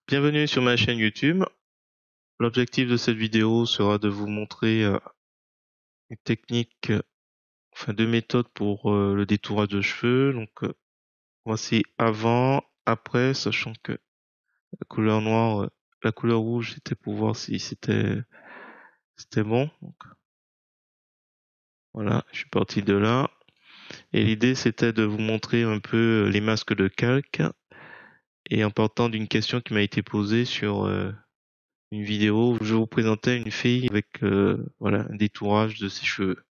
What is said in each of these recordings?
Bienvenue sur ma chaîne YouTube. L'objectif de cette vidéo sera de vous montrer une technique, enfin deux méthodes pour le détourage de cheveux. Donc voici avant, après, sachant que la couleur noire, la couleur rouge, c'était pour voir si c'était bon. Donc voilà, je suis parti de là. Et l'idée c'était de vous montrer un peu les masques de calque et en partant d'une question qui m'a été posée sur une vidéo où je vous présentais une fille avec voilà un détourage de ses cheveux.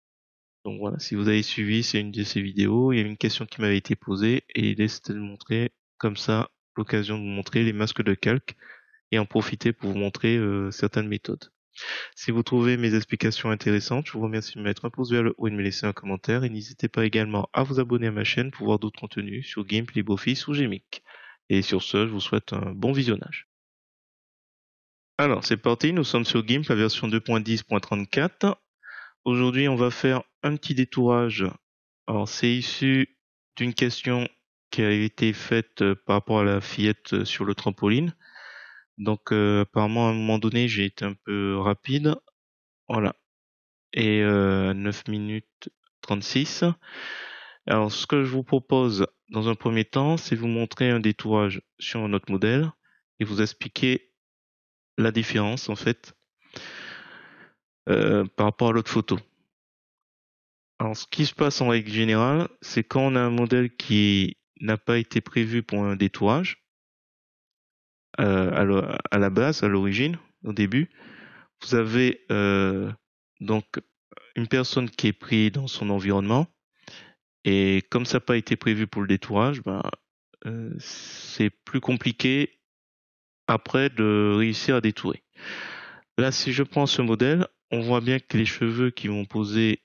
Donc voilà, si vous avez suivi, c'est une de ces vidéos. Il y a une question qui m'avait été posée et l'idée c'était de montrer comme ça l'occasion de vous montrer les masques de calque et en profiter pour vous montrer certaines méthodes. Si vous trouvez mes explications intéressantes, je vous remercie de mettre un pouce vers le haut et de me laisser un commentaire et n'hésitez pas également à vous abonner à ma chaîne pour voir d'autres contenus sur GIMP, LibreOffice ou Gmic. Et sur ce, je vous souhaite un bon visionnage. Alors, c'est parti, nous sommes sur GIMP, la version 2.10.34. Aujourd'hui, on va faire un petit détourage. Alors, c'est issu d'une question qui a été faite par rapport à la fillette sur le trampoline. Donc, apparemment, à un moment donné, j'ai été un peu rapide. Voilà. Et 9 minutes 36. Alors, ce que je vous propose dans un premier temps, c'est vous montrer un détourage sur notre modèle et vous expliquer la différence, en fait, par rapport à l'autre photo. Alors, ce qui se passe en règle générale, c'est quand on a un modèle qui n'a pas été prévu pour un détourage, à la base, à l'origine, au début, vous avez donc une personne qui est prise dans son environnement, et comme ça n'a pas été prévu pour le détourage, c'est plus compliqué après de réussir à détourer. Là, si je prends ce modèle, on voit bien que les cheveux qui vont poser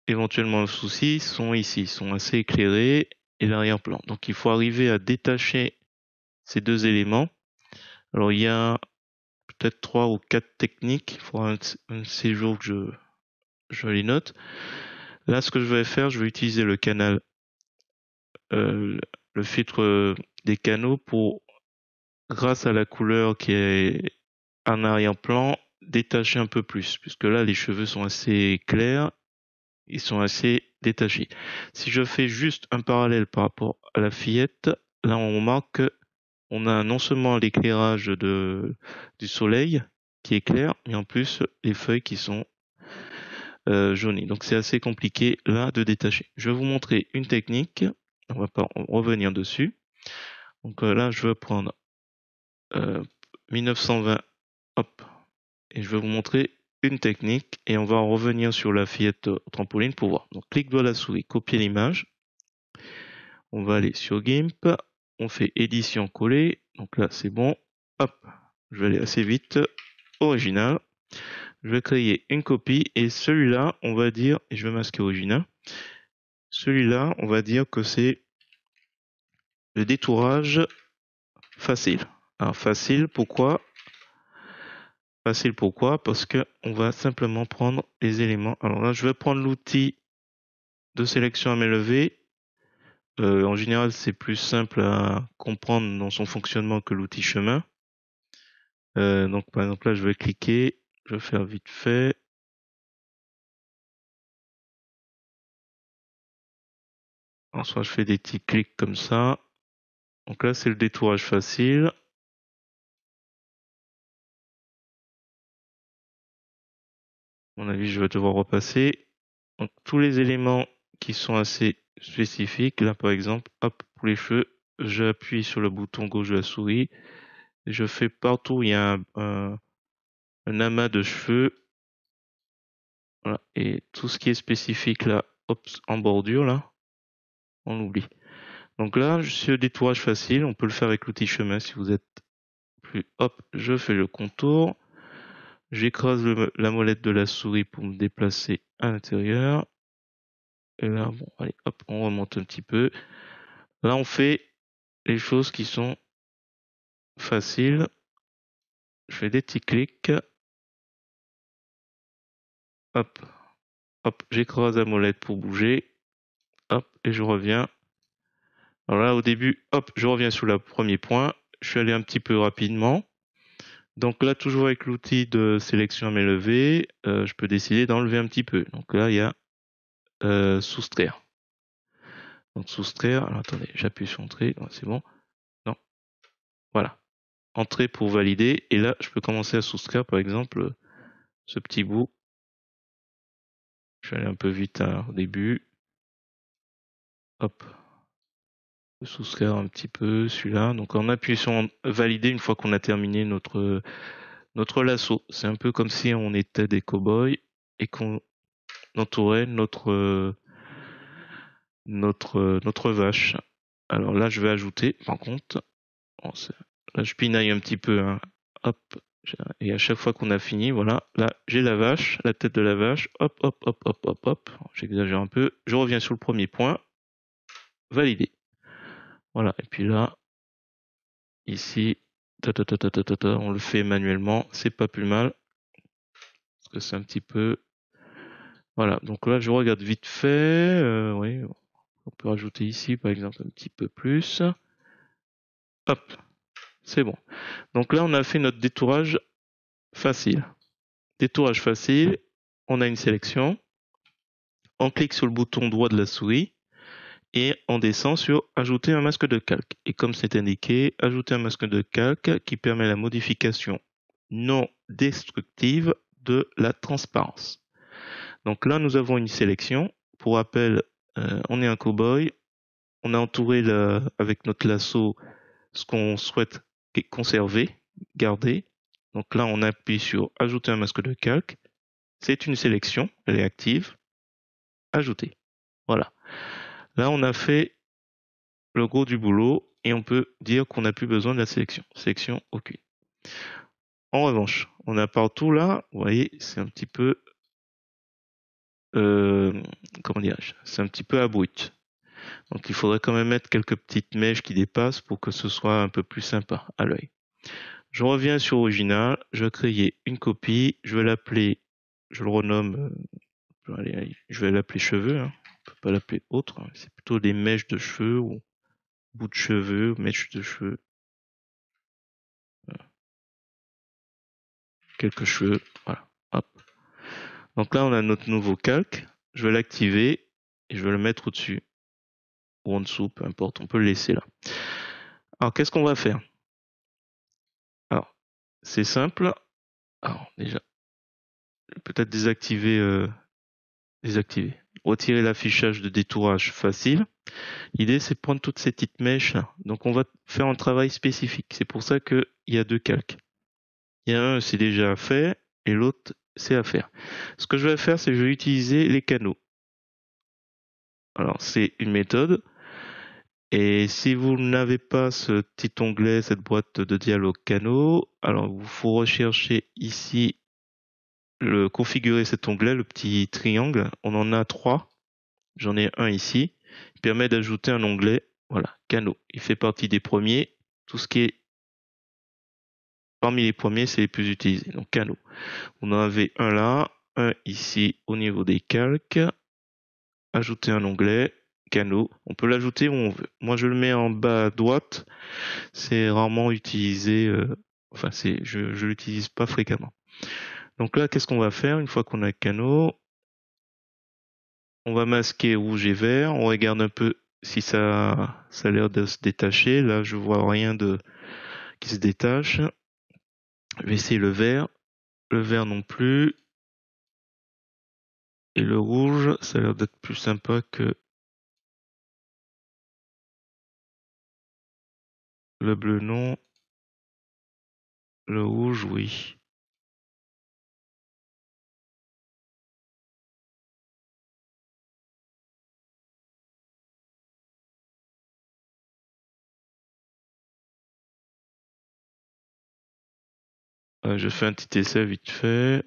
éventuellement un souci sont ici, sont assez éclairés et l'arrière-plan. Donc il faut arriver à détacher ces deux éléments. Alors il y a peut-être 3 ou 4 techniques. Il faudra un de ces jours que je les note. Là, ce que je vais faire, je vais utiliser le canal, le filtre des canaux pour, grâce à la couleur qui est en arrière-plan, détacher un peu plus, puisque là les cheveux sont assez clairs, ils sont assez détachés. Si je fais juste un parallèle par rapport à la fillette, là on remarque qu'on a non seulement l'éclairage du soleil qui est clair, mais en plus les feuilles qui sont jaunies. Donc c'est assez compliqué là de détacher. Je vais vous montrer une technique, on va pas revenir dessus. Donc là je vais prendre 1920, hop, et je vais vous montrer une technique et on va revenir sur la fillette trampoline pour voir. Donc clic droit de la souris, copier l'image. On va aller sur GIMP, on fait édition coller. Donc là c'est bon. Hop, je vais aller assez vite. Original. Je vais créer une copie et celui-là, on va dire, et je vais masquer original. Celui-là, on va dire que c'est le détourage facile. Alors facile, pourquoi? Facile pourquoi? Parce que on va simplement prendre les éléments. Alors là, je vais prendre l'outil de sélection à main levée. En général, c'est plus simple à comprendre dans son fonctionnement que l'outil chemin. Donc par exemple là, je vais cliquer, je vais faire vite fait. Ensuite, je fais des petits clics comme ça. Donc là, c'est le détourage facile. À mon avis, je vais devoir repasser. Donc tous les éléments qui sont assez spécifiques. Là, par exemple, hop, pour les cheveux, j'appuie sur le bouton gauche de la souris. Et je fais partout où il y a un amas de cheveux. Voilà. Et tout ce qui est spécifique là, hop, en bordure là, on l'oublie. Donc là, ce détourage facile, on peut le faire avec l'outil chemin si vous êtes plus. Hop, je fais le contour. J'écrase la molette de la souris pour me déplacer à l'intérieur. Et là, bon, allez, hop, on remonte un petit peu. Là, on fait les choses qui sont faciles. Je fais des petits clics. Hop, hop, j'écrase la molette pour bouger. Hop, et je reviens. Alors là, au début, hop, je reviens sur le premier point. je suis allé un petit peu rapidement. Donc là, toujours avec l'outil de sélection à main levée, je peux décider d'enlever un petit peu. Donc là, il y a soustraire. Donc soustraire, alors attendez, j'appuie sur entrée, c'est bon. Non, voilà. Entrée pour valider, et là, je peux commencer à soustraire, par exemple, ce petit bout. Je vais aller un peu vite au début. Hop. Je vais soustraire un petit peu celui-là. Donc en appuyant sur valider une fois qu'on a terminé notre lasso. C'est un peu comme si on était des cow-boys et qu'on entourait notre vache. Alors là, je vais ajouter, par contre, là je pinaille un petit peu, hein. Hop, et à chaque fois qu'on a fini, voilà, là j'ai la vache, la tête de la vache, hop, hop, hop, hop, hop, hop, j'exagère un peu, je reviens sur le premier point, valider. Voilà, et puis là, ici, on le fait manuellement, c'est pas plus mal, parce que c'est un petit peu, voilà, donc là je regarde vite fait, oui, on peut rajouter ici par exemple un petit peu plus, hop, c'est bon. Donc là on a fait notre détourage facile. Détourage facile, on a une sélection, on clique sur le bouton droit de la souris et on descend sur ajouter un masque de calque. Et comme c'est indiqué, ajouter un masque de calque qui permet la modification non destructive de la transparence. Donc là, nous avons une sélection. Pour rappel, on est un cow-boy. On a entouré avec notre lasso ce qu'on souhaite conserver, garder. Donc là, on appuie sur ajouter un masque de calque. C'est une sélection, elle est active. Ajouter. Voilà. Là, on a fait le gros du boulot et on peut dire qu'on n'a plus besoin de la sélection. Sélection aucune. En revanche, on a partout là, vous voyez, c'est un petit peu, comment dirais-je, c'est un petit peu abrupt. Donc il faudrait quand même mettre quelques petites mèches qui dépassent pour que ce soit un peu plus sympa à l'œil. Je reviens sur original, je vais créer une copie, je vais l'appeler, je le renomme, je vais l'appeler cheveux, hein. On peut pas l'appeler autre, hein. C'est plutôt des mèches de cheveux ou bout de cheveux, mèches de cheveux. Quelques cheveux, voilà, hop. Donc là, on a notre nouveau calque. Je vais l'activer et je vais le mettre au-dessus ou en dessous, peu importe. On peut le laisser là. Alors, qu'est-ce qu'on va faire? Alors, c'est simple. Alors, déjà, peut-être désactiver, retirer l'affichage de détourage facile. L'idée, c'est de prendre toutes ces petites mèches là. Donc, on va faire un travail spécifique. C'est pour ça qu'il y a deux calques. Il y a un, c'est déjà fait, et l'autre, c'est à faire. Ce que je vais faire, c'est que je vais utiliser les canaux. Alors, c'est une méthode. Et si vous n'avez pas ce petit onglet, cette boîte de dialogue canaux, alors il faut rechercher ici, configurer cet onglet, le petit triangle. On en a 3. J'en ai un ici. Il permet d'ajouter un onglet, voilà, canaux. Il fait partie des premiers. Tout ce qui est parmi les premiers, c'est les plus utilisés. Donc canaux. On en avait un là, un ici au niveau des calques. Ajouter un onglet, canaux. On peut l'ajouter où on veut. Moi, je le mets en bas à droite. C'est rarement utilisé. Enfin, je l'utilise pas fréquemment. Donc là, qu'est-ce qu'on va faire une fois qu'on a le canot? On va masquer rouge et vert. On regarde un peu si ça a l'air de se détacher. Là, je vois rien qui se détache. Je vais essayer le vert. Le vert non plus. Et le rouge, ça a l'air d'être plus sympa que le bleu, non. Le rouge, oui. Je fais un petit essai vite fait.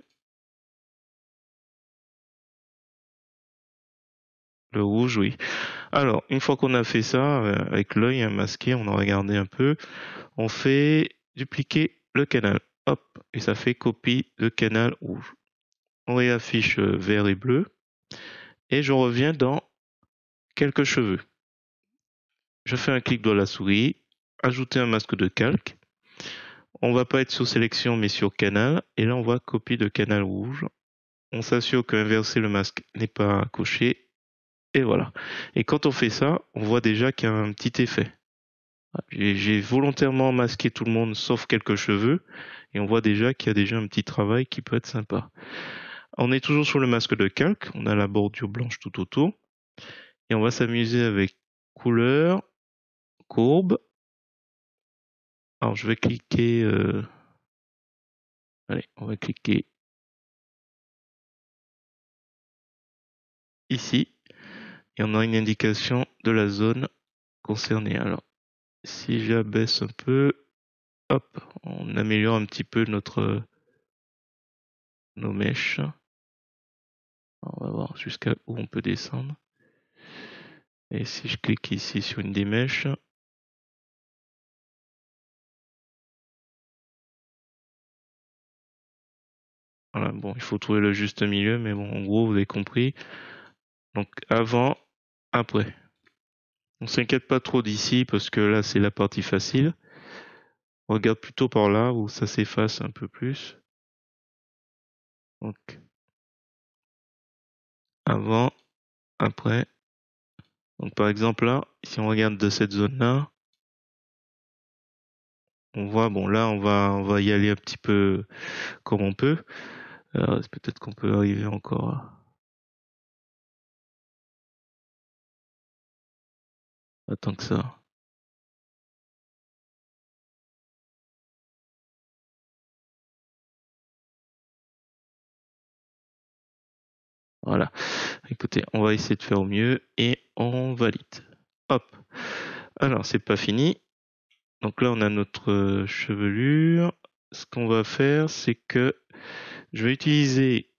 Le rouge, oui. Alors, une fois qu'on a fait ça, avec l'œil masqué, on a regardé un peu, on fait dupliquer le canal. Hop, et ça fait copie de canal rouge. On réaffiche vert et bleu. Et je reviens dans quelques cheveux. Je fais un clic de la souris, ajouter un masque de calque. On va pas être sur sélection mais sur canal. Et là on voit copie de canal rouge. On s'assure que inverser le masque n'est pas coché. Et voilà. Et quand on fait ça, on voit déjà qu'il y a un petit effet. J'ai volontairement masqué tout le monde sauf quelques cheveux. Et on voit déjà qu'il y a déjà un petit travail qui peut être sympa. On est toujours sur le masque de calque. On a la bordure blanche tout autour. Et on va s'amuser avec couleur, courbe. Alors je vais cliquer... Allez, on va cliquer ici. Et on a une indication de la zone concernée. Alors, si j'abaisse un peu, hop, on améliore un petit peu nos mèches. Alors, on va voir jusqu'à où on peut descendre. Et si je clique ici sur une des mèches, voilà, bon, il faut trouver le juste milieu, mais bon, en gros, vous avez compris. Donc, avant, après. On s'inquiète pas trop d'ici, parce que là, c'est la partie facile. On regarde plutôt par là, où ça s'efface un peu plus. Donc, avant, après. Donc, par exemple, là, si on regarde de cette zone-là, on voit, bon, là, on va y aller un petit peu comme on peut. Peut-être qu'on peut arriver encore à tant que ça. Voilà. Écoutez, on va essayer de faire au mieux et on valide. Hop. Alors, c'est pas fini. Donc là, on a notre chevelure. Ce qu'on va faire, c'est que je vais utiliser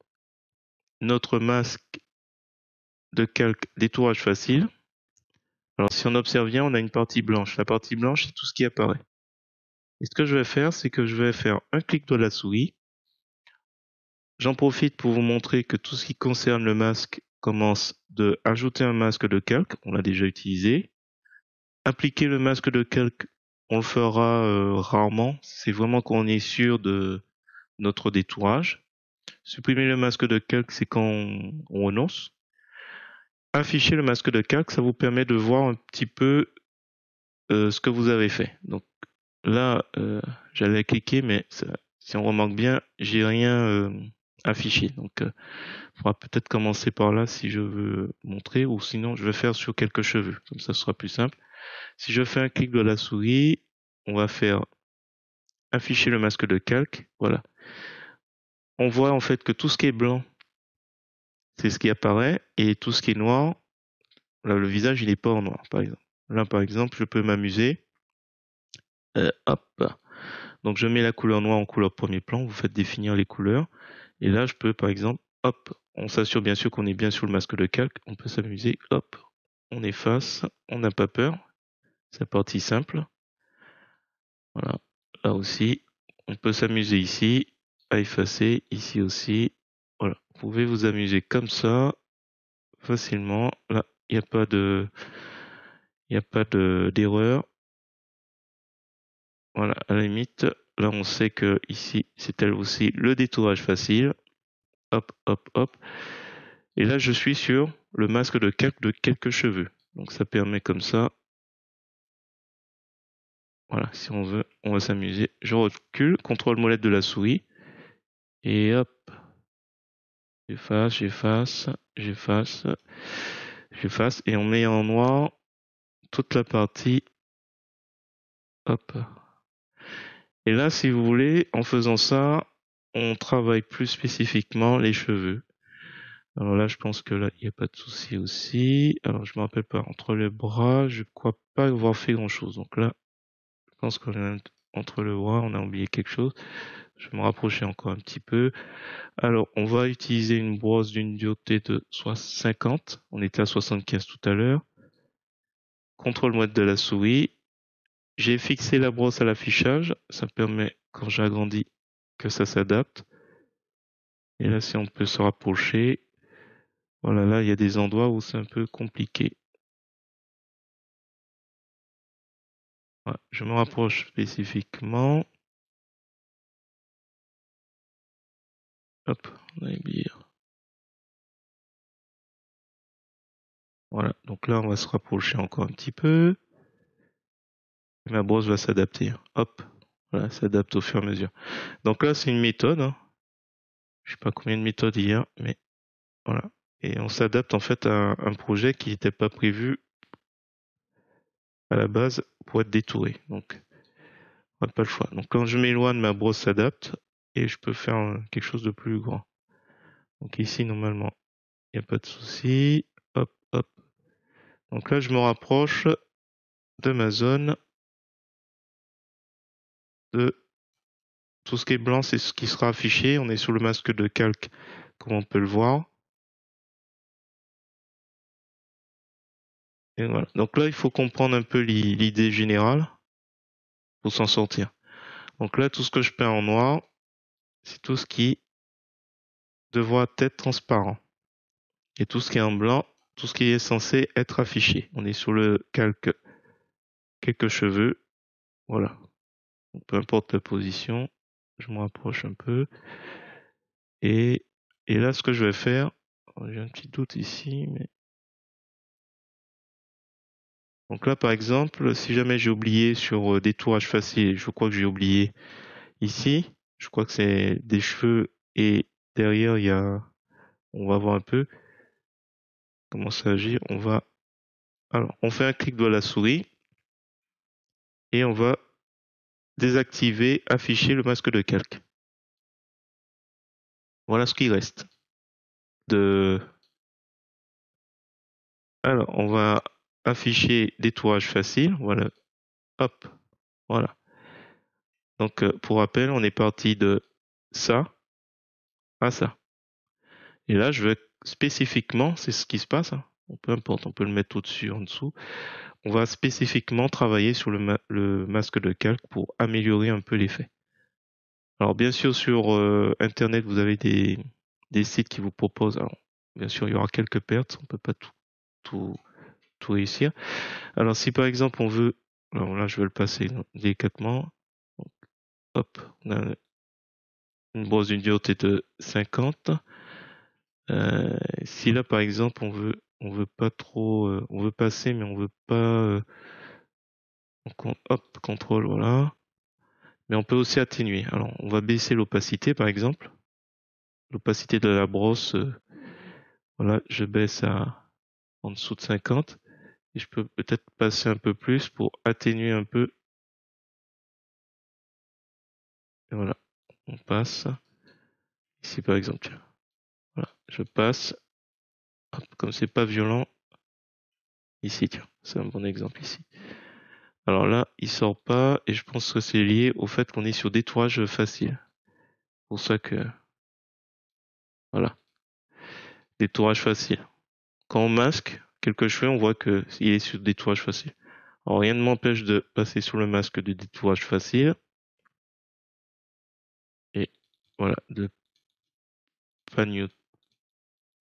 notre masque de calque détourage facile. Alors, si on observe bien, on a une partie blanche. La partie blanche, c'est tout ce qui apparaît. Et ce que je vais faire, c'est que je vais faire un clic de la souris. J'en profite pour vous montrer que tout ce qui concerne le masque commence de ajouter un masque de calque, on l'a déjà utilisé. Appliquer le masque de calque, on le fera rarement, c'est vraiment quand on est sûr de notre détourage. Supprimer le masque de calque, c'est quand on renonce. Afficher le masque de calque, ça vous permet de voir un petit peu ce que vous avez fait. Donc là, j'allais cliquer, mais ça, si on remarque bien, j'ai rien affiché. Donc, il faudra peut-être commencer par là si je veux montrer, ou sinon je vais faire sur quelques cheveux, comme ça sera plus simple. Si je fais un clic de la souris, on va faire afficher le masque de calque. Voilà. On voit en fait que tout ce qui est blanc, c'est ce qui apparaît, et tout ce qui est noir, là, le visage il n'est pas en noir, par exemple. Là, par exemple, je peux m'amuser. Hop. Donc je mets la couleur noire en couleur premier plan, vous faites définir les couleurs. Et là, je peux, par exemple, hop, on s'assure bien sûr qu'on est bien sur le masque de calque, on peut s'amuser, hop, on efface, on n'a pas peur, c'est partie simple. Voilà, là aussi, on peut s'amuser ici, à effacer, ici aussi. Voilà, vous pouvez vous amuser comme ça, facilement. Là, il n'y a pas d'erreur. Voilà, à la limite, là, on sait que ici, c'est elle aussi le détourage facile. Hop, hop, hop. Et là, je suis sur le masque de calque de quelques cheveux. Donc ça permet comme ça. Voilà, si on veut, on va s'amuser. Je recule, contrôle molette de la souris. Et hop. J'efface, j'efface, j'efface, j'efface. Et on met en noir toute la partie. Hop. Et là, si vous voulez, en faisant ça, on travaille plus spécifiquement les cheveux. Alors là, je pense que là, il n'y a pas de souci aussi. Alors, je me rappelle pas. Entre les bras, je crois pas avoir fait grand chose. Donc là, je pense qu'on est entre le bras, on a oublié quelque chose. Je vais me rapprocher encore un petit peu. Alors, on va utiliser une brosse d'une dureté de 50. On était à 75 tout à l'heure. Contrôle molette de la souris. J'ai fixé la brosse à l'affichage. Ça permet, quand j'agrandis, que ça s'adapte. Et là, si on peut se rapprocher. Voilà, là, il y a des endroits où c'est un peu compliqué. Voilà, je me rapproche spécifiquement. Hop, on a oublié. Voilà, donc là on va se rapprocher encore un petit peu. Et ma brosse va s'adapter. Hop, voilà, s'adapte au fur et à mesure. Donc là c'est une méthode. Hein. Je sais pas combien de méthodes il y a, mais voilà. Et on s'adapte en fait à un projet qui n'était pas prévu à la base pour être détouré. Donc on n'a pas le choix. Donc quand je m'éloigne, ma brosse s'adapte et je peux faire quelque chose de plus grand. Donc ici normalement il n'y a pas de souci. Hop, hop. Donc là je me rapproche de ma zone de tout ce qui est blanc, c'est ce qui sera affiché. On est sur le masque de calque, comme on peut le voir. Et voilà. Donc là, il faut comprendre un peu l'idée générale pour s'en sortir. Donc là, tout ce que je peins en noir, c'est tout ce qui devra être transparent. Et tout ce qui est en blanc, tout ce qui est censé être affiché. On est sur le calque quelques cheveux. Voilà. Donc, peu importe la position, je me rapproche un peu. Et, et là, ce que je vais faire, j'ai un petit doute ici, mais donc là, par exemple, si jamais j'ai oublié sur des tourages faciles, je crois que j'ai oublié ici, je crois que c'est des cheveux et derrière, on va voir un peu comment ça agit. Alors, on fait un clic de la souris et on va désactiver, afficher le masque de calque. Voilà ce qui reste. Alors, on va afficher des tourages faciles. Voilà. Hop. Voilà. Donc, pour rappel, on est parti de ça à ça. Et là, je vais spécifiquement, c'est ce qui se passe, hein. Peu importe, on peut le mettre au-dessus, en dessous. On va spécifiquement travailler sur le masque de calque pour améliorer un peu l'effet. Alors bien sûr, sur Internet, vous avez des sites qui vous proposent. Alors, bien sûr, il y aura quelques pertes, on peut pas tout, tout réussir. Alors si par exemple on veut, alors là je vais le passer délicatement. Donc, hop, on a une brosse d'une dureté de 50. Si là par exemple on veut pas trop, on veut passer mais on veut pas, hop, contrôle, voilà. Mais on peut aussi atténuer. Alors on va baisser l'opacité par exemple. L'opacité de la brosse, voilà, je baisse à en dessous de 50 et je peux peut-être passer un peu plus pour atténuer un peu. Et voilà, on passe. Ici par exemple, tiens. Voilà, je passe. Hop, comme c'est pas violent, ici, tiens, c'est un bon exemple ici. Alors là, il sort pas et je pense que c'est lié au fait qu'on est sur détourage facile. Pour ça que, voilà, détourage facile. Quand on masque quelque chose, on voit que il est sur détourage facile. Alors rien ne m'empêche de passer sur le masque de détourage facile et voilà, de panneau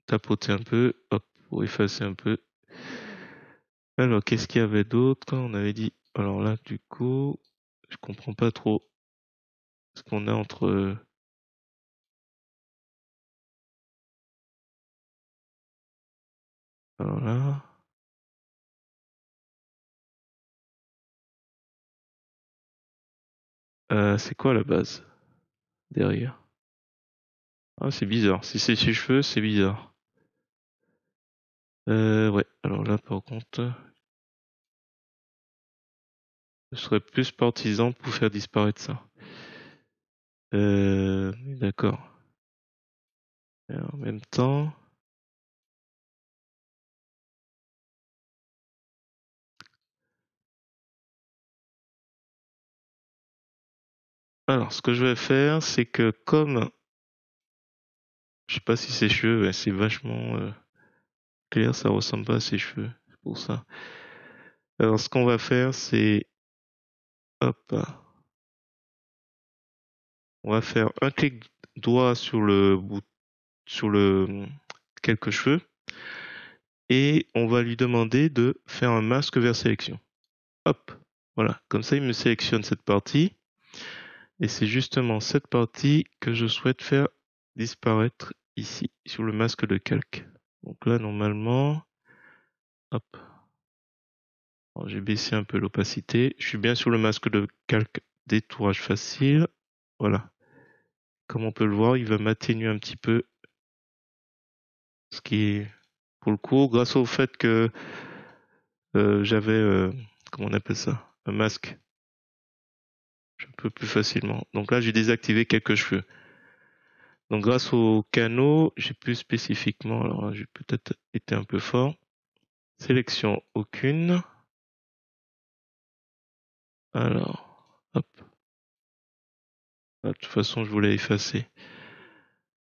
tapoter un peu, hop, pour effacer un peu. Alors qu'est-ce qu'il y avait d'autre? On avait dit, alors là, du coup, je comprends pas trop ce qu'on a entre. Alors là. C'est quoi la base derrière? Ah, c'est bizarre. Si c'est ses cheveux, c'est bizarre. Ouais. Alors là, par contre, je serais plus partisan pour faire disparaître ça. D'accord. Et en même temps, alors ce que je vais faire, c'est que comme, je sais pas si ses cheveux, ouais, c'est vachement clair, ça ressemble pas à ses cheveux. C'est pour ça. Alors ce qu'on va faire, c'est, hop, on va faire un clic doigt sur le bout, sur le quelques cheveux. Et on va lui demander de faire un masque vers sélection. Hop. Voilà, comme ça il me sélectionne cette partie. Et c'est justement cette partie que je souhaite faire disparaître ici, sur le masque de calque. Donc là, normalement, hop. J'ai baissé un peu l'opacité. Je suis bien sur le masque de calque détourage facile. Voilà. Comme on peut le voir, il va m'atténuer un petit peu. Ce qui est, pour le coup, grâce au fait que j'avais, comment on appelle ça? Un masque. Je peux plus facilement. Donc là, j'ai désactivé quelques cheveux. Donc grâce au canot, j'ai pu spécifiquement, alors là, j'ai peut-être été un peu fort. Sélection aucune. Alors, hop. Ah, de toute façon, je voulais effacer.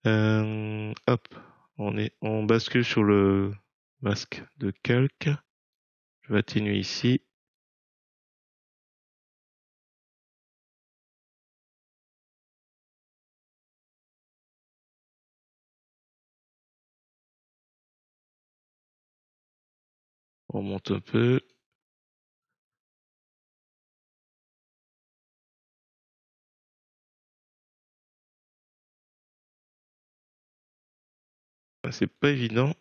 Hop. On bascule sur le masque de calque. Je vais atténuer ici. On monte un peu. Ah, c'est pas évident.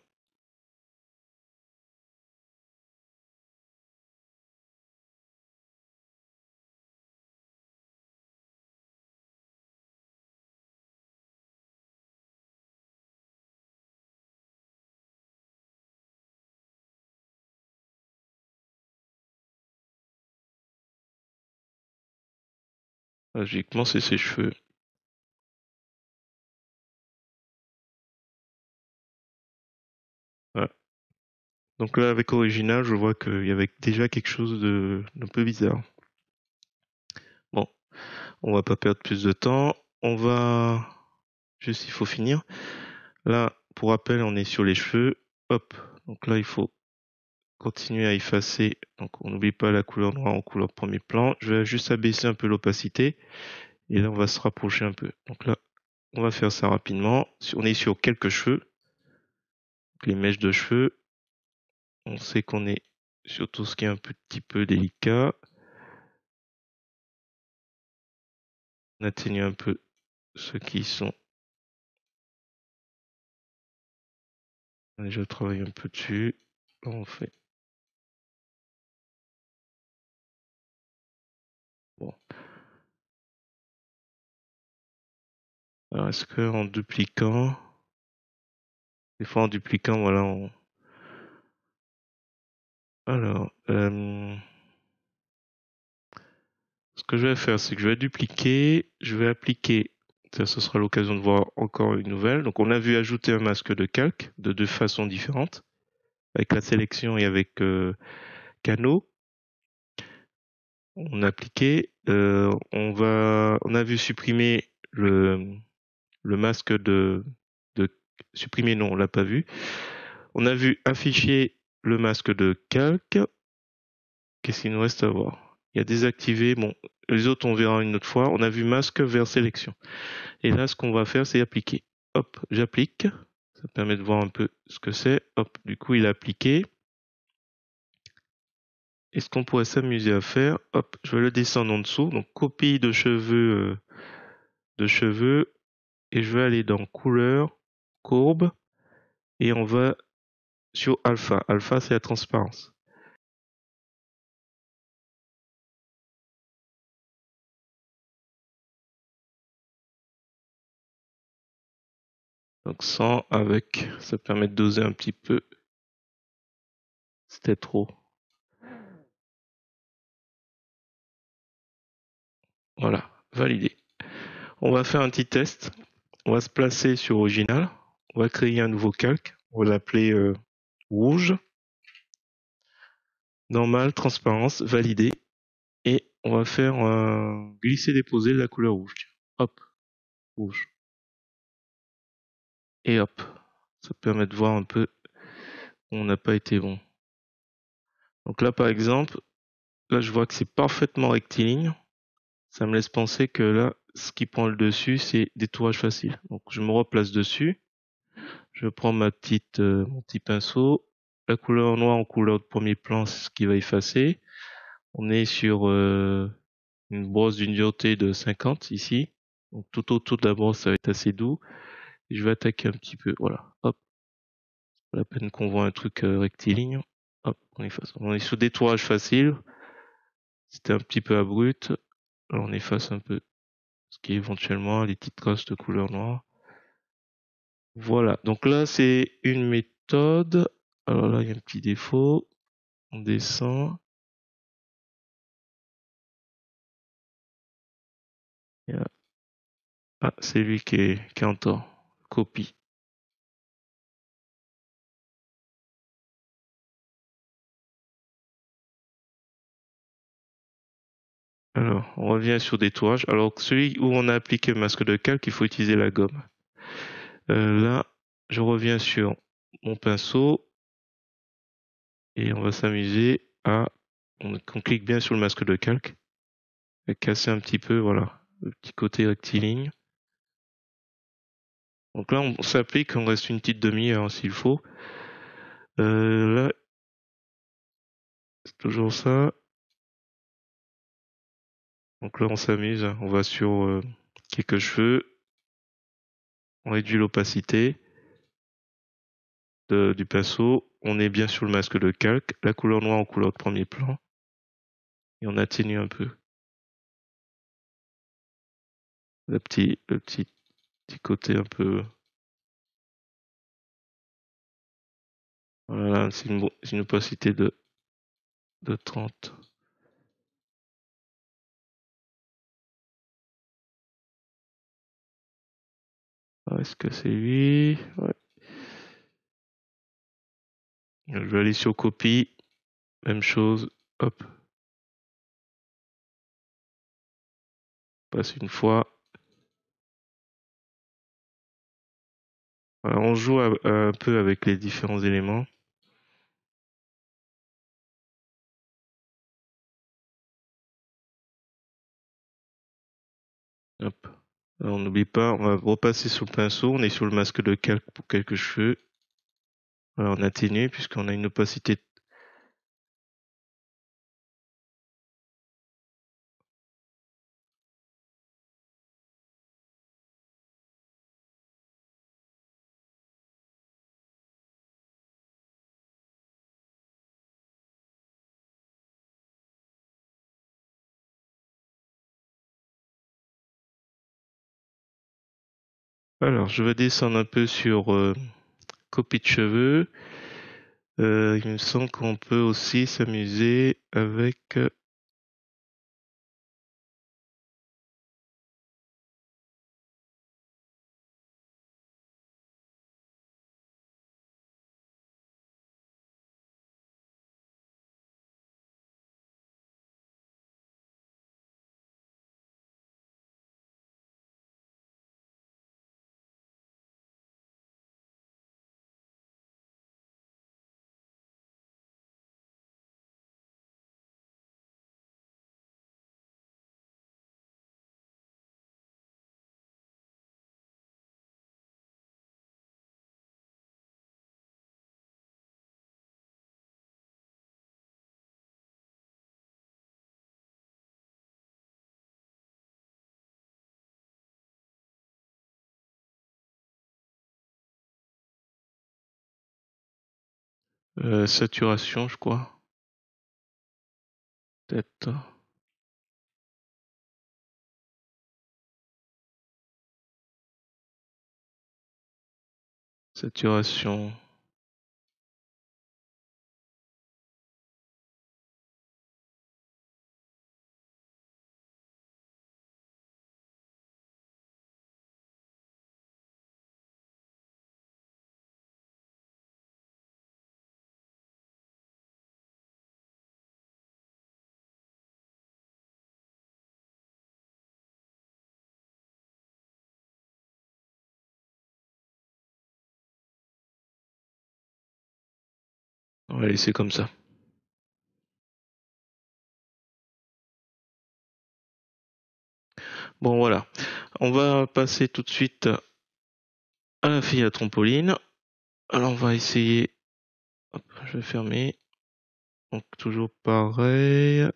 Logiquement, c'est ses cheveux. Voilà. Donc là, avec original, je vois qu'il y avait déjà quelque chose d'un peu bizarre. Bon, on va pas perdre plus de temps. On va juste, il faut finir. Là, pour rappel, on est sur les cheveux. Hop. Donc là, il faut continuer à effacer. Donc on n'oublie pas la couleur noire en couleur premier plan. Je vais juste abaisser un peu l'opacité. Et là, on va se rapprocher un peu. Donc là, on va faire ça rapidement. On est sur quelques cheveux. Donc les mèches de cheveux. On sait qu'on est sur tout ce qui est un petit peu délicat. On atténue un peu ceux qui sont. On a déjà travaillé un peu dessus. Là, on fait. Bon. Alors, est-ce que en dupliquant. Des fois, en dupliquant, voilà, on. Alors, ce que je vais faire, c'est que je vais dupliquer, je vais appliquer, ça ce sera l'occasion de voir encore une nouvelle. Donc on a vu ajouter un masque de calque de deux façons différentes, avec la sélection et avec canot. On a appliqué, on a vu supprimer le masque de supprimer, non, on l'a pas vu. On a vu afficher le masque de calque. Qu'est-ce qu'il nous reste à voir? Il y a désactivé, bon, les autres on verra une autre fois. On a vu masque vers sélection. Et là, ce qu'on va faire, c'est appliquer. Hop, j'applique. Ça permet de voir un peu ce que c'est. Hop, du coup, il est appliqué. Et ce qu'on pourrait s'amuser à faire, hop, je vais le descendre en dessous. Donc, copie de cheveux, et je vais aller dans couleur, courbe, et on va sur alpha. Alpha, c'est la transparence. Donc, 100 avec, ça permet de doser un petit peu. C'était trop. Voilà, validé. On va faire un petit test. On va se placer sur original. On va créer un nouveau calque. On va l'appeler rouge. Normal, transparence, validé. Et on va faire glisser-déposer la couleur rouge. Hop, rouge. Et hop. Ça permet de voir un peu où on n'a pas été bon. Donc là, par exemple, là, je vois que c'est parfaitement rectiligne. Ça me laisse penser que là, ce qui prend le dessus, c'est détourage facile. Donc je me replace dessus. Je prends mon petit pinceau. La couleur noire en couleur de premier plan, c'est ce qui va effacer. On est sur une brosse d'une dureté de 50 ici. Donc tout autour de la brosse, ça va être assez doux. Et je vais attaquer un petit peu. Voilà. Hop. Pas la peine qu'on voit un truc rectiligne. Hop, on efface. On est sur détourage facile. C'était un petit peu abrupt. Alors on efface un peu ce qui est éventuellement les petites traces de couleur noire. Voilà. Donc là, c'est une méthode. Alors là, il y a un petit défaut. On descend. Ah, c'est lui qui est en tort. Copie. Alors, on revient sur détourage. Alors, celui où on a appliqué le masque de calque, il faut utiliser la gomme. Là, je reviens sur mon pinceau et on va s'amuser à... On clique bien sur le masque de calque et casser un petit peu, voilà, le petit côté rectiligne. Donc là, on s'applique, on reste une petite demi-heure s'il faut. Là, c'est toujours ça. Donc là, on s'amuse, on va sur quelques cheveux, on réduit l'opacité du pinceau, on est bien sur le masque de calque, la couleur noire en couleur de premier plan, et on atténue un peu le petit côté un peu. Voilà, c'est une opacité de 30. Ah, est-ce que c'est lui? Ouais. Je vais aller sur copie, même chose, hop, passe une fois. Voilà, on joue un peu avec les différents éléments. Hop. Alors, on n'oublie pas, on va repasser sur le pinceau, on est sur le masque de calque pour quelques cheveux. Voilà, on atténue puisqu'on a une opacité. Alors, je vais descendre un peu sur copie de cheveux. Il me semble qu'on peut aussi s'amuser avec... saturation, je crois. Peut-être. Saturation. On va laisser comme ça. Bon, voilà. On va passer tout de suite à la fille à trampoline. Alors, on va essayer... Hop, je vais fermer. Donc, toujours pareil.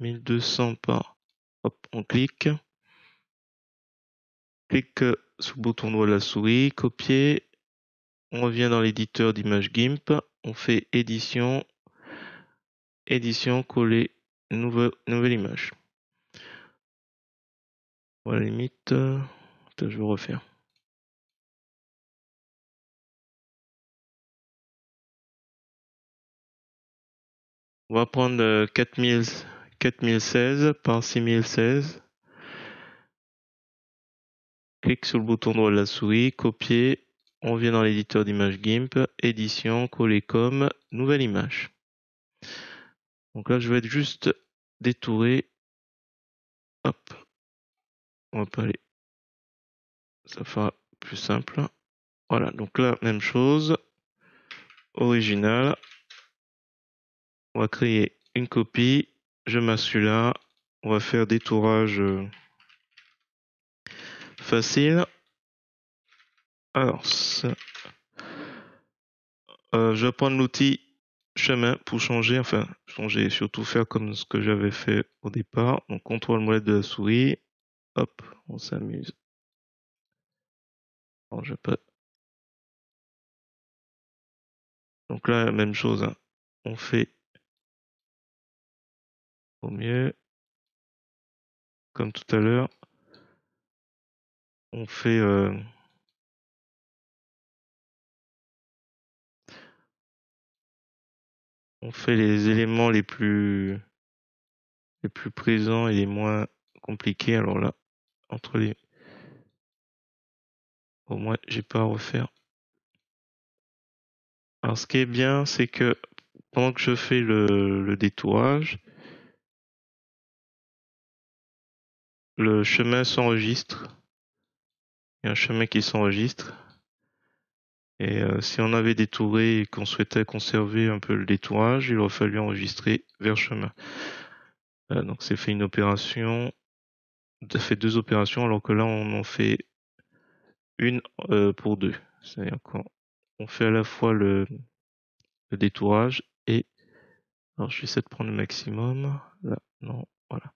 1200 par. Hop, on clique. Clique sur le bouton droit de la souris, copier. On revient dans l'éditeur d'image GIMP. On fait édition, coller, nouvelle image. Bon, à la limite, je vais refaire. On va prendre 4016 par 6016. Clique sur le bouton droit de la souris, copier. On vient dans l'éditeur d'image GIMP, édition, coller comme, nouvelle image. Donc là, je vais juste détourer. Hop. On va pas aller. Ça fera plus simple. Voilà. Donc là, même chose. Original. On va créer une copie. Je masse celui-là. On va faire détourage facile. Alors, je vais prendre l'outil chemin pour changer, surtout faire comme ce que j'avais fait au départ. Donc, contrôle molette de la souris. Hop, on s'amuse. Alors, je peux. Donc là, même chose. Hein. On fait au mieux. Comme tout à l'heure. On fait les éléments les plus présents et les moins compliqués. Alors là, entre les, au moins, j'ai pas à refaire. Alors, ce qui est bien, c'est que pendant que je fais le détourage, le chemin s'enregistre. Il y a un chemin qui s'enregistre. Et si on avait détouré et qu'on souhaitait conserver un peu le détourage, il aurait fallu enregistrer vers chemin. Donc c'est fait une opération, ça fait 2 opérations, alors que là on en fait une pour 2. C'est-à-dire qu'on fait à la fois le détourage et... Alors je vais essayer de prendre le maximum. Là, non, voilà.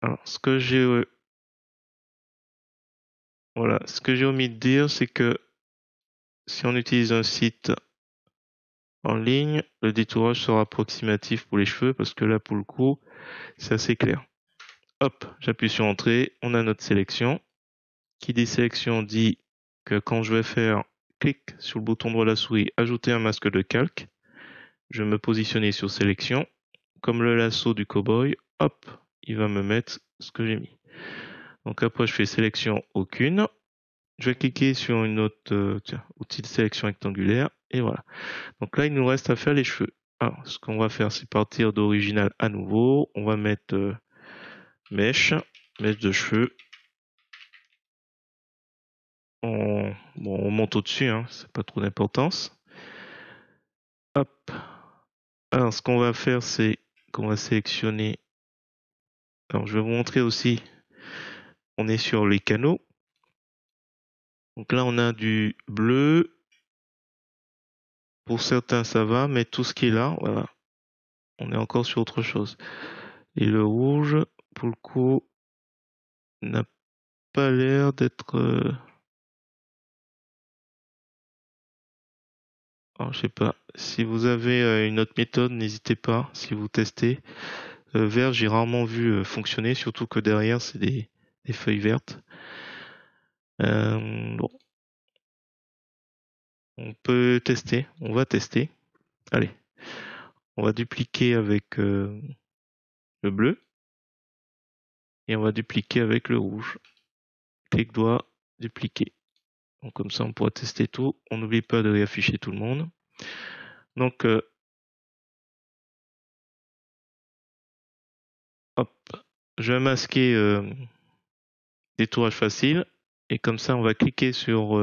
Alors ce que j'ai omis de dire, c'est que si on utilise un site en ligne, le détourage sera approximatif pour les cheveux, parce que là pour le coup, c'est assez clair. Hop, j'appuie sur Entrée, on a notre sélection. Qui dit sélection dit que quand je vais faire clic sur le bouton droit de la souris, ajouter un masque de calque, je vais me positionner sur sélection. Comme le lasso du cowboy, hop, il va me mettre ce que j'ai mis. Donc après, je fais sélection aucune. Je vais cliquer sur une autre outil de sélection rectangulaire et voilà. Donc là, il nous reste à faire les cheveux. Alors, ce qu'on va faire, c'est partir d'original à nouveau. On va mettre mèche de cheveux. On monte au-dessus, hein, c'est pas trop d'importance. Hop. Alors, ce qu'on va faire, c'est qu'on va sélectionner. Alors, je vais vous montrer aussi. On est sur les canaux. Donc là, on a du bleu. Pour certains, ça va, mais tout ce qui est là, voilà. On est encore sur autre chose. Et le rouge, pour le coup, n'a pas l'air d'être... Alors, je sais pas. Si vous avez une autre méthode, n'hésitez pas, si vous testez. Vert, j'ai rarement vu fonctionner, surtout que derrière, c'est des feuilles vertes. Bon. On peut tester, on va tester. Allez. On va dupliquer avec le bleu. Et on va dupliquer avec le rouge. Clic droit, dupliquer. Donc comme ça, on pourra tester tout. On n'oublie pas de réafficher tout le monde. Donc, hop, je vais masquer détourage facile. Et comme ça, on va cliquer sur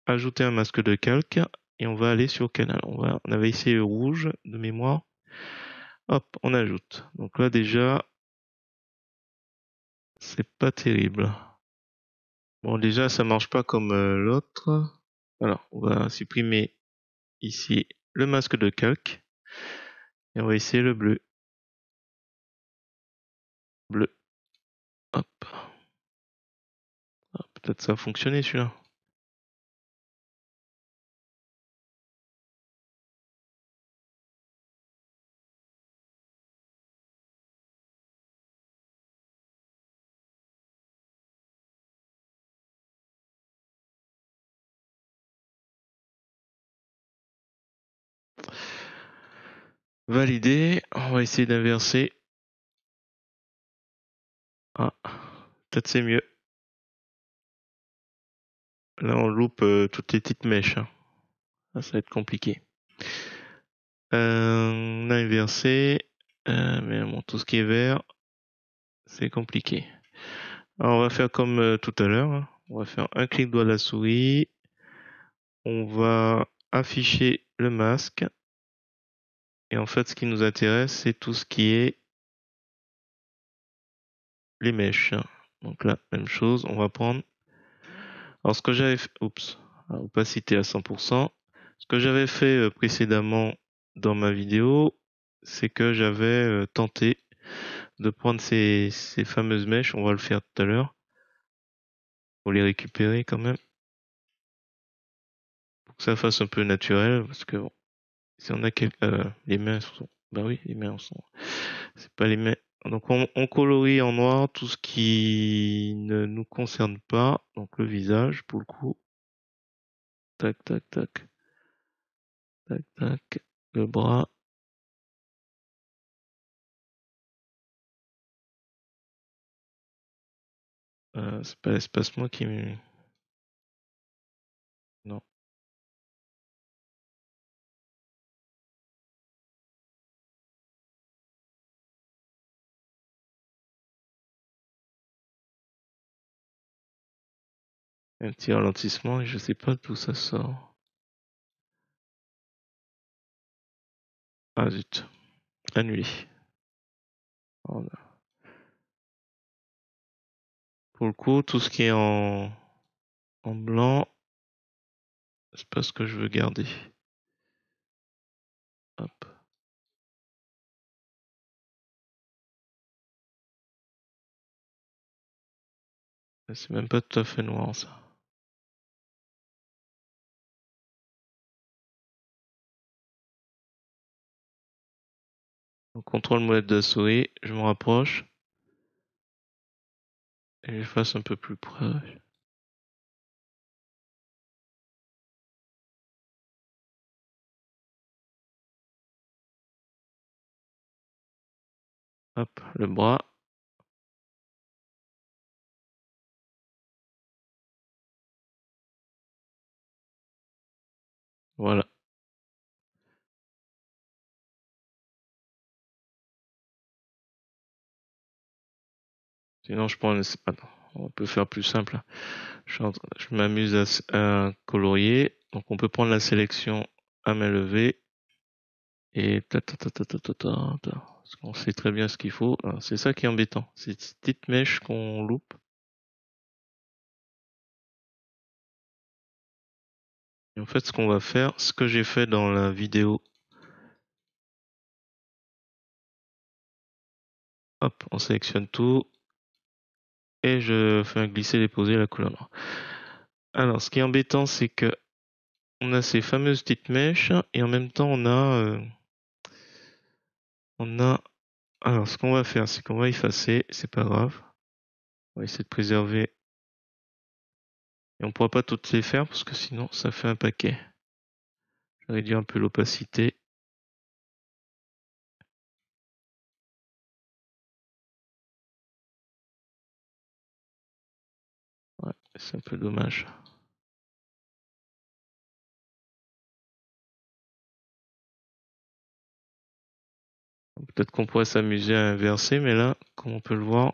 ajouter un masque de calque. Et on va aller sur canal. On avait ici le rouge de mémoire. Hop, on ajoute. Donc là, déjà, c'est pas terrible. Bon, déjà, ça marche pas comme l'autre. Alors, on va supprimer ici le masque de calque. Et on va essayer le bleu. bleu. Hop. Ah, peut-être ça a fonctionné celui-là. Validé. On va essayer d'inverser. Ah, peut-être c'est mieux. Là, on loupe toutes les petites mèches, hein. Ah, ça va être compliqué. On a inversé. Mais bon, tout ce qui est vert, c'est compliqué. Alors, on va faire comme tout à l'heure, hein. On va faire un clic droit de la souris. On va afficher le masque. Et en fait, ce qui nous intéresse, c'est tout ce qui est les mèches. Donc là, même chose, on va prendre. Alors, ce que j'avais fait, oups, opacité à 100%. Ce que j'avais fait précédemment dans ma vidéo, c'est que j'avais tenté de prendre ces fameuses mèches. On va le faire tout à l'heure. Faut les récupérer quand même. Pour que ça fasse un peu naturel. Parce que bon, si on a les mains sont. Bah oui, les mains sont. C'est pas les mains. Donc on colorie en noir tout ce qui ne nous concerne pas. Donc le visage pour le coup. Tac, tac, tac. Tac, tac. Le bras. C'est pas l'espace-moi qui me. Non. Un petit ralentissement et je sais pas d'où ça sort. Ah zut. Annulé. Voilà. Pour le coup, tout ce qui est en blanc, c'est pas ce que je veux garder. Hop. C'est même pas tout à fait noir ça. Donc, contrôle molette de la souris, je me rapproche. Et je fasse un peu plus près. Hop, le bras. Voilà. Sinon, je prends. Attends, on peut faire plus simple. Je m'amuse à colorier. Donc, on peut prendre la sélection à main levée. Et parce qu'on sait très bien ce qu'il faut. C'est ça qui est embêtant. C'est ces petites mèches qu'on loupe. Et en fait, ce qu'on va faire, ce que j'ai fait dans la vidéo. Hop, on sélectionne tout. Et je fais un glisser-déposer la couleur noire. Alors, ce qui est embêtant, c'est que on a ces fameuses petites mèches et en même temps on a. Alors, ce qu'on va faire, c'est qu'on va effacer. C'est pas grave. On va essayer de préserver. Et on pourra pas toutes les faire parce que sinon, ça fait un paquet. Je vais réduire un peu l'opacité. Ouais, c'est un peu dommage. Peut-être qu'on pourrait s'amuser à inverser, mais là, comme on peut le voir,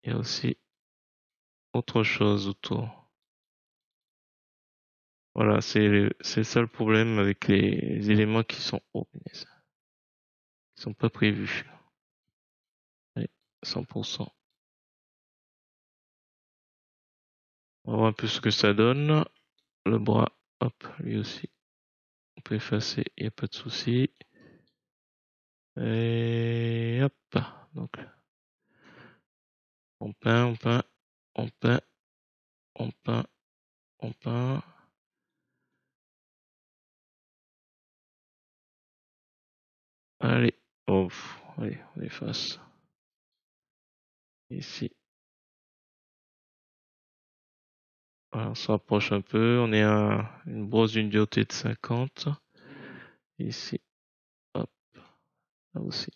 il y a aussi autre chose autour. Voilà, c'est ça le problème avec les éléments qui sont qui sont pas prévus. Allez, 100%. On va voir un peu ce que ça donne. Le bras, hop, lui aussi. On peut effacer, il n'y a pas de souci. Et hop, Donc, on peint, on peint, on peint, on peint, on peint. Allez, oh, allez, on efface. Ici. Voilà, on se rapproche un peu. On est à une brosse d'une dureté de 50. Ici. Hop. Là aussi.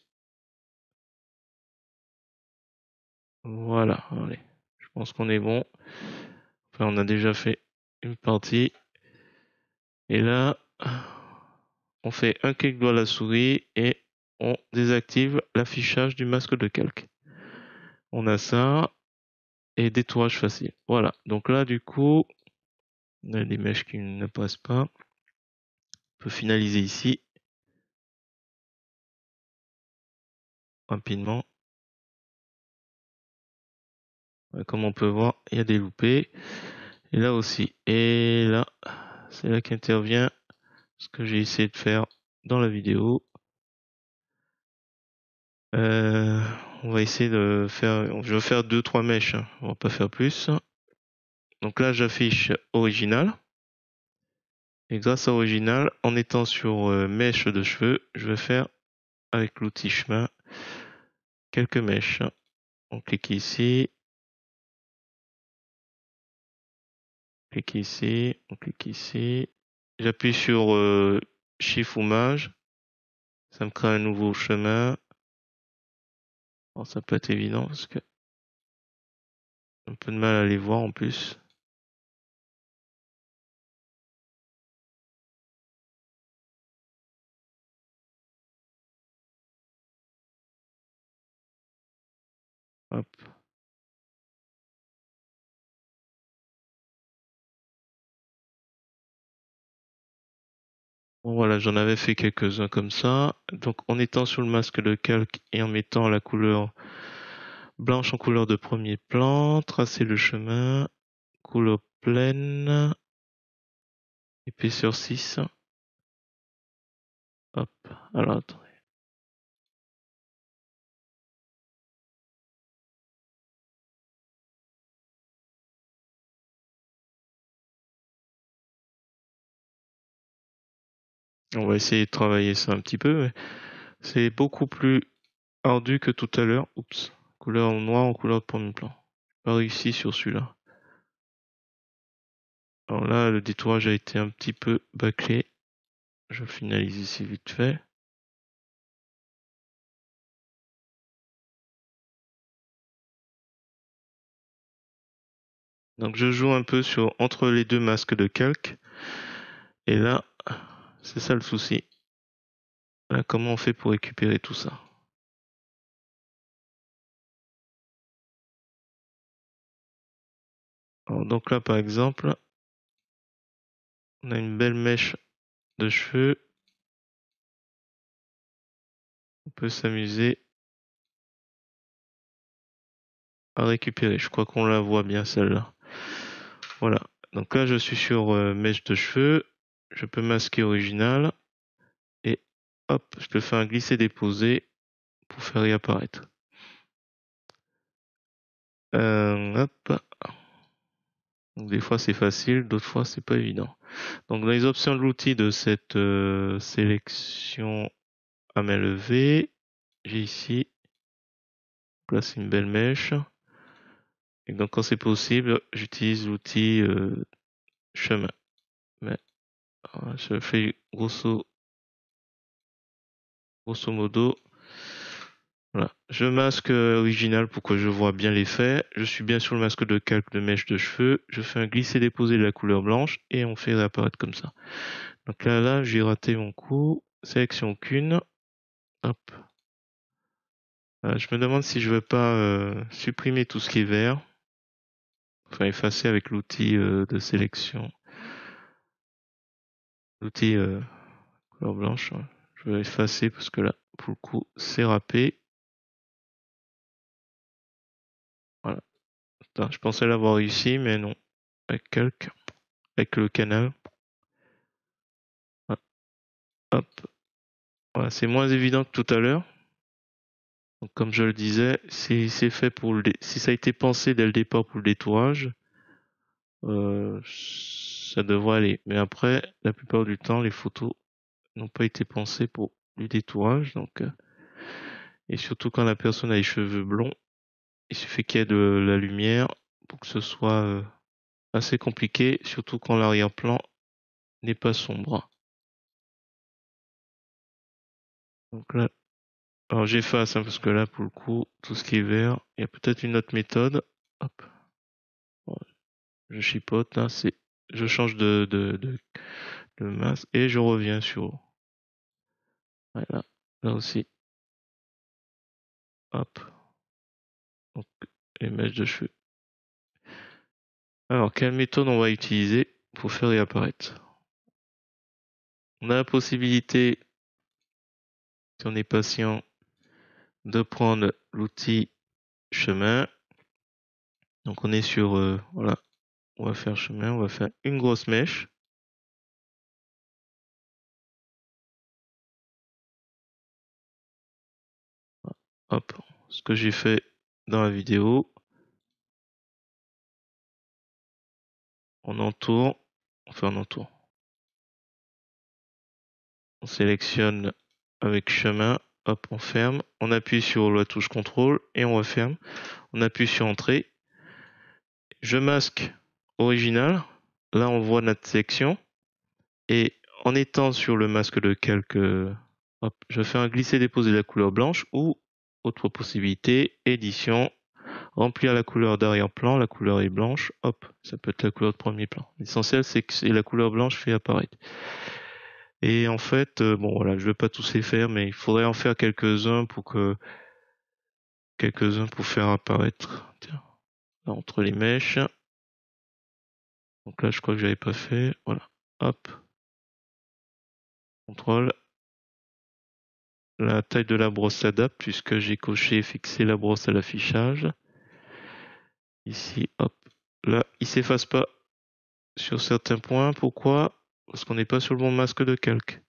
Voilà, allez. Je pense qu'on est bon. Enfin, on a déjà fait une partie. Et là, on fait un clic droit à la souris et on désactive l'affichage du masque de calque. On a ça et détourage facile. Voilà. Donc là, du coup, on a des mèches qui ne passent pas. On peut finaliser ici. Rapidement. Comme on peut voir, il y a des loupés. Et là aussi. Et là, c'est là qu'intervient ce que j'ai essayé de faire dans la vidéo. On va essayer de faire, je vais faire 2-3 mèches, hein. On va pas faire plus. Donc là, j'affiche original. Et grâce à original, en étant sur mèche de cheveux, je vais faire avec l'outil chemin quelques mèches. On clique ici. Clique ici, on clique ici. J'appuie sur Shift ou Maj. Ça me crée un nouveau chemin. Bon, ça peut être évident parce que j'ai un peu de mal à les voir en plus. Hop. Bon voilà, j'en avais fait quelques-uns comme ça. Donc en étant sur le masque de calque et en mettant la couleur blanche en couleur de premier plan, tracer le chemin, couleur pleine, épaisseur 6. Hop, alors attendez. On va essayer de travailler ça un petit peu, mais c'est beaucoup plus ardu que tout à l'heure. Oups, couleur noire en couleur de premier plan. Pas réussi sur celui-là. Alors là, le détourage a été un petit peu bâclé. Je finalise ici vite fait. Donc je joue un peu sur entre les deux masques de calque. Et là, c'est ça le souci. Là, comment on fait pour récupérer tout ça? Alors, donc là, par exemple, on a une belle mèche de cheveux. On peut s'amuser à récupérer. Je crois qu'on la voit bien celle-là. Voilà. Donc là, je suis sur mèche de cheveux. Je peux masquer original. Et hop, je peux faire un glisser-déposer pour faire réapparaître. Hop. Donc, des fois c'est facile, d'autres fois c'est pas évident. Donc dans les options de l'outil de cette sélection à main levée, j'ai ici, là c'est une belle mèche. Et donc quand c'est possible, j'utilise l'outil chemin. Mais je fais grosso modo. Voilà. Je masque original pour que je vois bien l'effet. Je suis bien sur le masque de calque de mèche de cheveux. Je fais un glisser-déposer de la couleur blanche et on fait réapparaître comme ça. Donc là, j'ai raté mon coup. Sélection qu'une. Hop. Je me demande si je veux pas supprimer tout ce qui est vert. Enfin, effacer avec l'outil de sélection. L'outil couleur blanche. Ouais. Je vais effacer parce que là, pour le coup, c'est râpé. Voilà. Attends, je pensais l'avoir réussi, mais non. Avec calque. Avec le canal. Voilà. Hop. Voilà, c'est moins évident que tout à l'heure. Donc, comme je le disais, si c'est fait si ça a été pensé dès le départ pour le détourage, ça devrait aller. Mais après, la plupart du temps, les photos n'ont pas été pensées pour du détourage. Donc, et surtout quand la personne a les cheveux blonds, il suffit qu'il y ait de la lumière pour que ce soit assez compliqué, surtout quand l'arrière-plan n'est pas sombre. Donc là, alors j'efface hein, parce que là, pour le coup, tout ce qui est vert, il y a peut-être une autre méthode. Hop, bon, je chipote là, je change de masse et je reviens sur, voilà, là aussi. Hop, donc les mèches de cheveux. Alors, quelle méthode on va utiliser pour faire réapparaître? On a la possibilité, si on est patient, de prendre l'outil chemin. Donc on est sur, voilà, on va faire chemin, on va faire une grosse mèche. Hop, ce que j'ai fait dans la vidéo. On entoure, on entoure. On sélectionne avec chemin, hop, on ferme. On appuie sur la touche contrôle et on referme. On appuie sur entrée. Je masque original. Là, on voit notre sélection. Et en étant sur le masque de calque, hop, je fais un glisser-déposer de la couleur blanche ou, autre possibilité, édition, remplir la couleur d'arrière-plan, la couleur est blanche, hop, ça peut être la couleur de premier plan. L'essentiel, c'est que la couleur blanche fait apparaître. Et en fait, bon voilà, je vais pas tous les faire, mais il faudrait en faire quelques-uns pour faire apparaître. Tiens, là, entre les mèches. Donc là, je crois que j'avais pas fait. Voilà. Hop. Contrôle. La taille de la brosse s'adapte puisque j'ai coché et fixé la brosse à l'affichage. Ici, hop. Là, il s'efface pas sur certains points. Pourquoi? Parce qu'on n'est pas sur le bon masque de calque.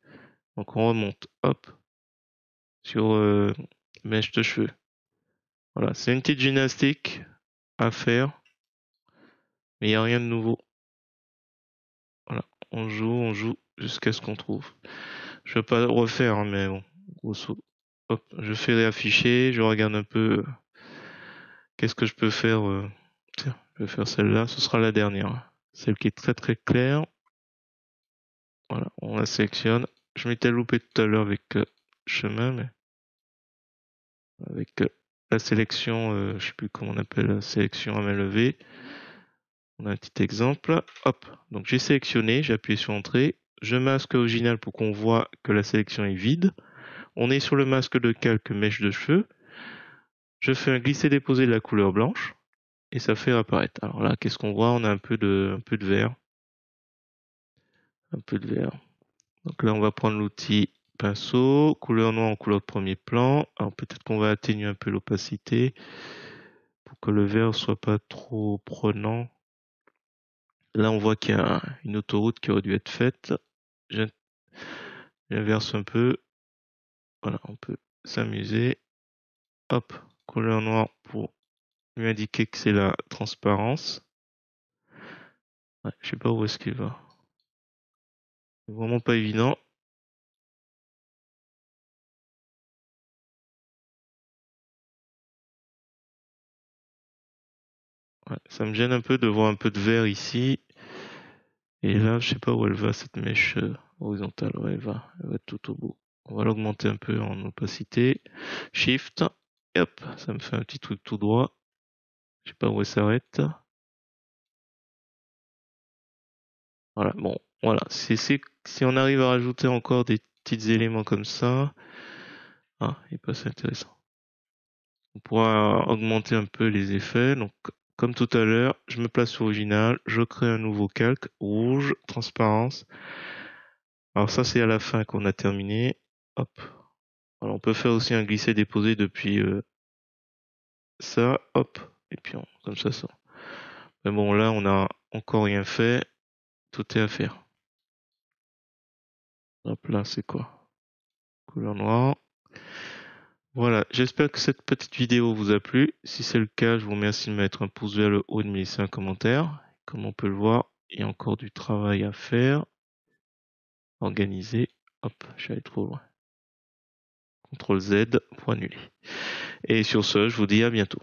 Donc on remonte. Hop. Sur mèche de cheveux. Voilà. C'est une petite gymnastique à faire. Mais il n'y a rien de nouveau. Voilà. On joue jusqu'à ce qu'on trouve. Je vais pas refaire, hein, mais bon. Grosso. Hop. Je fais réafficher. Je regarde un peu. Qu'est-ce que je peux faire Tiens, je vais faire celle-là. Ce sera la dernière. Celle qui est très très claire. Voilà. On la sélectionne. Je m'étais loupé tout à l'heure avec chemin, mais avec la sélection, je sais plus comment on appelle la sélection à main levée. On a un petit exemple. Hop. Donc j'ai sélectionné, j'ai appuyé sur entrée. Je masque original pour qu'on voit que la sélection est vide. On est sur le masque de calque mèche de cheveux. Je fais un glisser-déposer de la couleur blanche et ça fait apparaître. Alors là, qu'est-ce qu'on voit? On a un peu de vert. Un peu de vert. Donc là, on va prendre l'outil pinceau, couleur noire en couleur de premier plan. Alors peut-être qu'on va atténuer un peu l'opacité pour que le vert soit pas trop prenant. Là, on voit qu'il y a une autoroute qui aurait dû être faite. J'inverse un peu. Voilà, on peut s'amuser. Hop, couleur noire pour lui indiquer que c'est la transparence. Ouais, je sais pas où est-ce qu'il va. C'est vraiment pas évident. Ouais, ça me gêne un peu de voir un peu de vert ici. Et là, je sais pas où elle va, cette mèche horizontale. Ouais, elle va tout au bout. On va l'augmenter un peu en opacité. Shift. Et hop, ça me fait un petit truc tout droit. Je sais pas où elle s'arrête. Voilà, bon, voilà. Si on arrive à rajouter encore des petits éléments comme ça, il peut être intéressant. On pourra augmenter un peu les effets. Donc, comme tout à l'heure, je me place sur original, je crée un nouveau calque, rouge, transparence. Alors ça, c'est à la fin qu'on a terminé. Hop. Alors, on peut faire aussi un glisser-déposer depuis ça, hop, et puis comme ça. Mais bon, là, on a encore rien fait. Tout est à faire. Hop là, c'est quoi? Couleur noire. Voilà, j'espère que cette petite vidéo vous a plu. Si c'est le cas, je vous remercie de mettre un pouce vers le haut et de me laisser un commentaire. Comme on peut le voir, il y a encore du travail à faire. Organiser. Hop, je suis allé trop loin. CTRL Z pour annuler. Et sur ce, je vous dis à bientôt.